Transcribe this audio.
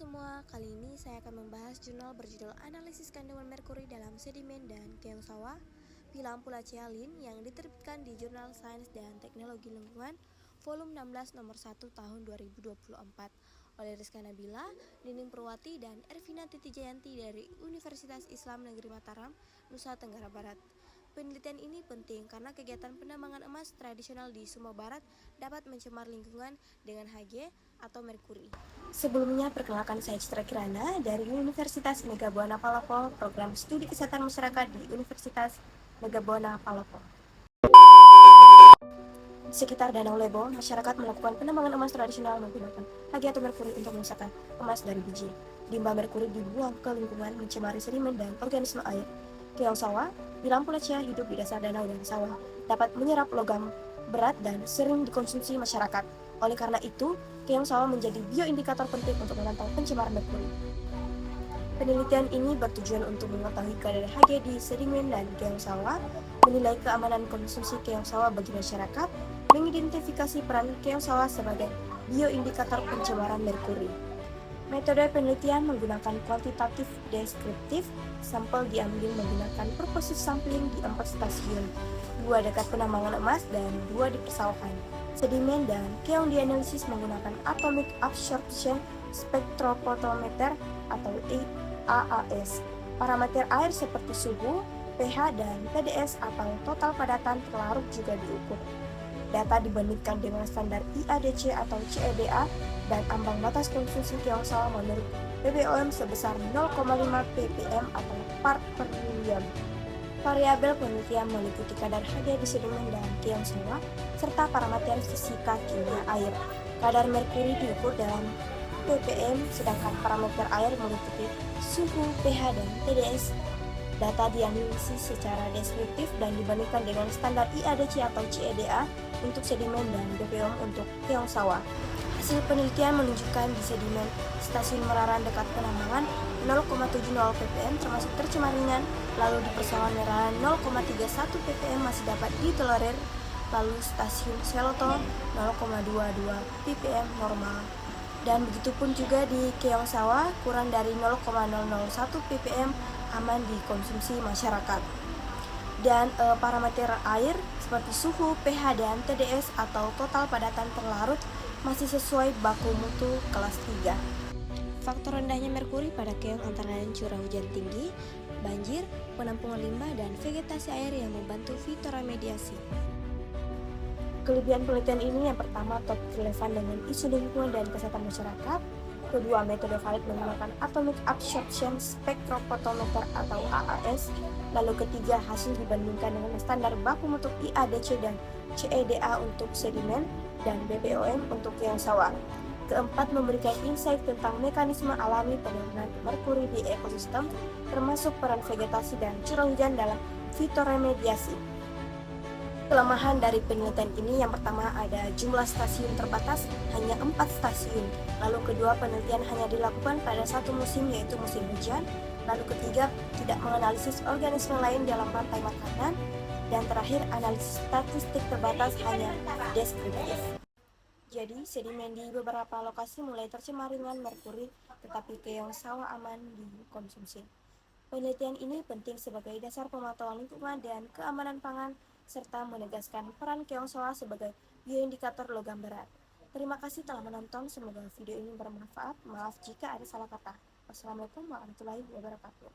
semua, kali ini saya akan membahas jurnal berjudul Analisis Kandungan Merkuri dalam Sedimen dan Keong Sawah Pilam Pulacea-Lin yang diterbitkan di Jurnal Sains dan Teknologi Lingkungan volume 16 nomor 1 tahun 2024 oleh Rizka Nabila, Nining Purwati, dan Ervina Titi Jayanti dari Universitas Islam Negeri Mataram, Nusa Tenggara Barat. Penelitian ini penting karena kegiatan penambangan emas tradisional di Sumatera Barat dapat mencemar lingkungan dengan Hg atau merkuri. Sebelumnya, perkenalkan saya Citra Kirana dari Universitas Megabuana Palopo, program studi kesehatan masyarakat di Universitas Megabuana Palopo. Di sekitar Danau Lebo, masyarakat melakukan penambangan emas tradisional menggunakan Hg atau merkuri untuk memisahkan emas dari biji. Limbah merkuri dibuang ke lingkungan mencemari sedimen dan organisme air. Keong sawah, pilam pulacea hidup di dasar danau dan sawah, dapat menyerap logam berat dan sering dikonsumsi masyarakat. Oleh karena itu, keong sawah menjadi bioindikator penting untuk memantau pencemaran merkuri. Penelitian ini bertujuan untuk mengetahui kadar Hg di sedimen dan keong sawah, menilai keamanan konsumsi keong sawah bagi masyarakat, mengidentifikasi peran keong sawah sebagai bioindikator pencemaran merkuri. Metode penelitian menggunakan kuantitatif deskriptif, sampel diambil menggunakan purposive sampling di 4 stasiun, 2 dekat penambangan emas dan 2 di persawahan. Sedimen dan keong dianalisis menggunakan Atomic Absorption Spectrophotometer atau AAS. Parameter air seperti suhu, pH, dan TDS atau total padatan terlarut juga diukur. Data dibandingkan dengan standar IADC atau CEDA dan ambang batas konsumsi keong sawah menurut BPOM sebesar 0,5 ppm atau part per million. Variabel penelitian meliputi kadar Hg di sedimen dan keong sawah serta parameter fisika kimia air. Kadar merkuri diukur dalam ppm, sedangkan parameter air meliputi suhu, pH, dan TDS. Data dianalisis secara deskriptif dan dibandingkan dengan standar IADC atau CEDA untuk sedimen dan BPOM untuk keong sawah. Hasil penelitian menunjukkan di sedimen stasiun Meraran dekat penambangan 0,70 ppm termasuk tercemar ringan, lalu di persawahan Meraran 0,31 ppm masih dapat ditolerir, lalu stasiun Seloto 0,22 ppm normal. Dan begitupun juga di keong sawah kurang dari 0,001 ppm aman dikonsumsi masyarakat. Dan parameter air seperti suhu, pH, dan TDS atau total padatan terlarut masih sesuai baku mutu kelas 3. Faktor rendahnya merkuri pada keong antara lain curah hujan tinggi, banjir, penampungan limbah, dan vegetasi air yang membantu fitoremediasi. Kelebihan penelitian ini yang pertama top relevan dengan isu lingkungan dan kesehatan masyarakat. Kedua, metode valid menggunakan Atomic Absorption Spectrophotometer atau AAS. Lalu ketiga, hasil dibandingkan dengan standar baku mutu IADC dan CEDA untuk sedimen dan BPOM untuk keong sawah. Keempat, memberikan insight tentang mekanisme alami penurunan merkuri di ekosistem, termasuk peran vegetasi dan curah hujan dalam fitoremediasi. Kelemahan dari penelitian ini yang pertama ada jumlah stasiun terbatas, hanya 4 stasiun. Lalu kedua, penelitian hanya dilakukan pada satu musim yaitu musim hujan. Lalu ketiga, tidak menganalisis organisme lain dalam rantai makanan. Dan terakhir, analisis statistik terbatas hanya deskriptif. Jadi, sedimen di beberapa lokasi mulai tercemar dengan merkuri, tetapi keong sawah aman dikonsumsi. Penelitian ini penting sebagai dasar pemantauan lingkungan dan keamanan pangan, serta menegaskan peran keong sawah sebagai bioindikator logam berat. Terima kasih telah menonton, semoga video ini bermanfaat. Maaf jika ada salah kata. Wassalamualaikum warahmatullahi wabarakatuh.